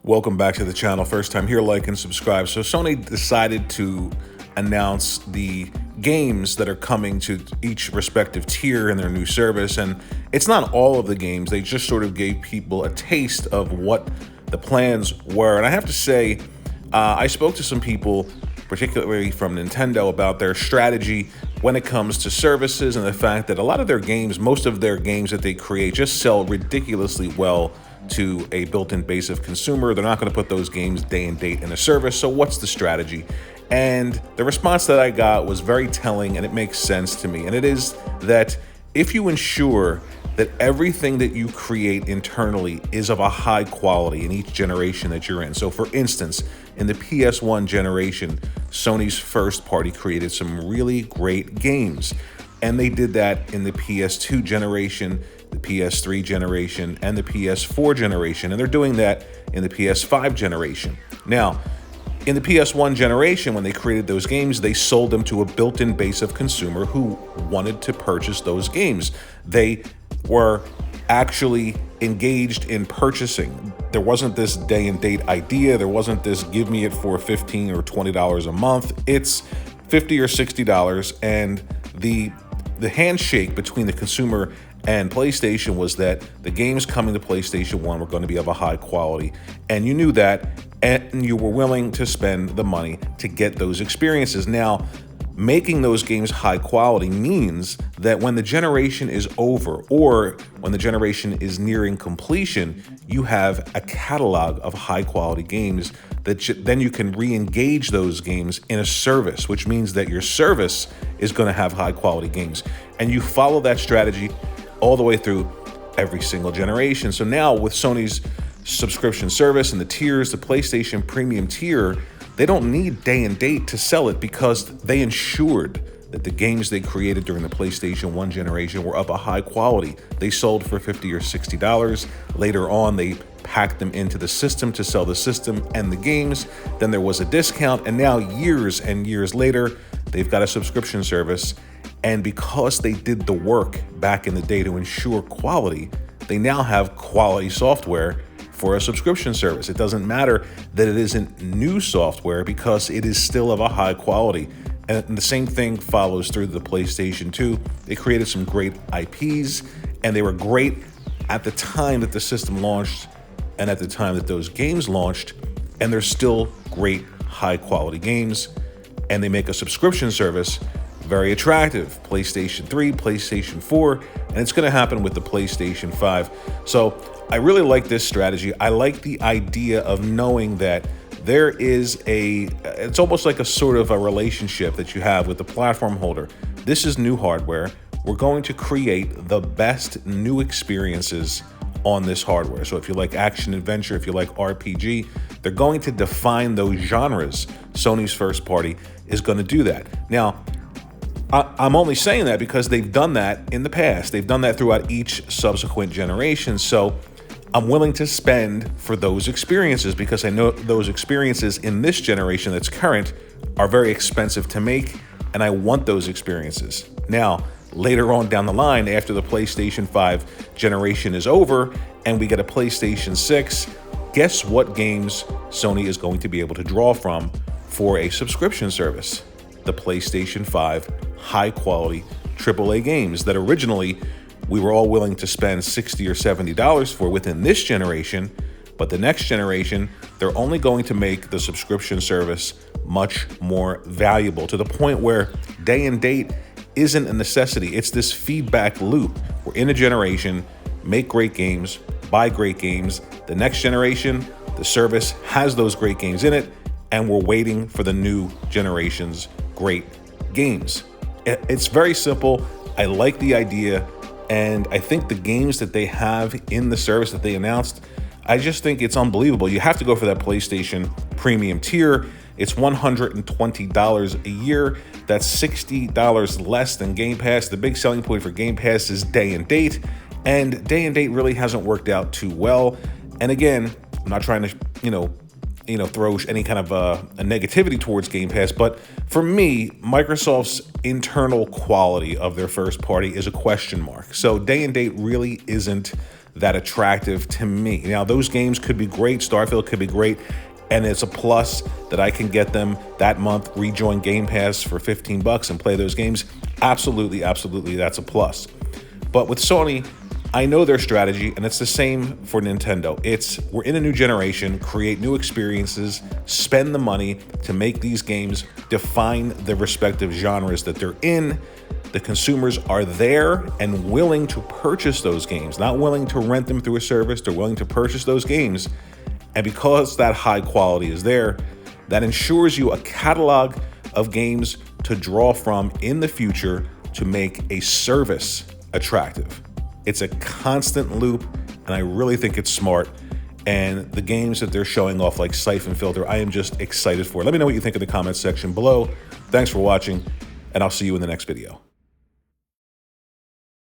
Welcome back to the channel. First time here, like and subscribe. So Sony decided to announce the games that are coming to each respective tier in their new service. And it's not all of the games. They just sort of gave people a taste of what the plans were. And I have to say, I spoke to some people, particularly from Nintendo, about their strategy when it comes to services and the fact that a lot of their games, most of their games that they create, just sell ridiculously well to a built-in base of consumer. They're not going to put those games day and date in a service. So what's the strategy? And the response that I got was very telling, and it makes sense to me. And it is that if you ensure that everything that you create internally is of a high quality in each generation that you're in. So for instance, in the PS1 generation, Sony's first party created some really great games. And they did that in the PS2 generation, the PS3 generation, and the PS4 generation. And they're doing that in the PS5 generation. Now, in the PS1 generation, when they created those games, they sold them to a built-in base of consumer who wanted to purchase those games. They were actually engaged in purchasing. There wasn't this day and date idea. There wasn't this give me it for $15 or $20 a month. It's $50 or $60. And the handshake between the consumer and PlayStation was that the games coming to PlayStation 1 were going to be of a high quality. And you knew that, and you were willing to spend the money to get those experiences. Now, making those games high quality means that when the generation is over or when the generation is nearing completion, you have a catalog of high quality games that then you can re-engage those games in a service, which means that your service is going to have high quality games. And you follow that strategy all the way through every single generation. So now with Sony's subscription service and the tiers, the PlayStation Premium tier, they don't need day and date to sell it because they ensured that the games they created during the PlayStation 1 generation were of a high quality. They sold for $50 or $60. Later on, they packed them into the system to sell the system and the games. Then there was a discount, and now years and years later, they've got a subscription service. And because they did the work back in the day to ensure quality, they now have quality software for a subscription service. It doesn't matter that it isn't new software because it is still of a high quality. And the same thing follows through the PlayStation 2. They created some great IPs, and they were great at the time that the system launched and at the time that those games launched, and they're still great high quality games. And they make a subscription service very attractive. PlayStation 3, PlayStation 4, and it's going to happen with the PlayStation 5. So I really like this strategy. I like the idea of knowing that there is it's almost like a sort of a relationship that you have with the platform holder. This is new hardware. We're going to create the best new experiences on this hardware. So if you like action adventure, if you like RPG, they're going to define those genres. Sony's first party is going to do that. Now, I'm only saying that because they've done that in the past. They've done that throughout each subsequent generation. So I'm willing to spend for those experiences because I know those experiences in this generation that's current are very expensive to make, and I want those experiences. Now, later on down the line, after the PlayStation 5 generation is over and we get a PlayStation 6, guess what games Sony is going to be able to draw from for a subscription service? The PlayStation 5 high-quality AAA games that originally we were all willing to spend $60 or $70 for within this generation, but the next generation, they're only going to make the subscription service much more valuable to the point where day and date isn't a necessity. It's this feedback loop. We're in a generation, make great games, buy great games. The next generation, the service has those great games in it, and we're waiting for the new generation's great games. It's very simple. I like the idea, and I think the games that they have in the service that they announced, I just think it's unbelievable. You have to go for that PlayStation Premium tier. It's $120 a year. That's $60 less than Game Pass. The big selling point for Game Pass is day and date, and day and date really hasn't worked out too well. And again, I'm not trying to, throw any kind of a negativity towards Game Pass. But for me, Microsoft's internal quality of their first party is a question mark. So day and date really isn't that attractive to me. Now, those games could be great. Starfield could be great. And it's a plus that I can get them that month, rejoin Game Pass for 15 bucks and play those games. Absolutely, absolutely, that's a plus. But with Sony, I know their strategy, and it's the same for Nintendo. We're in a new generation, create new experiences, spend the money to make these games define the respective genres that they're in. The consumers are there and willing to purchase those games, not willing to rent them through a service. They're willing to purchase those games. And because that high quality is there, that ensures you a catalog of games to draw from in the future to make a service attractive. It's a constant loop, and I really think it's smart. And the games that they're showing off, like Siphon Filter, I am just excited for. Let me know what you think in the comments section below. Thanks for watching, and I'll see you in the next video.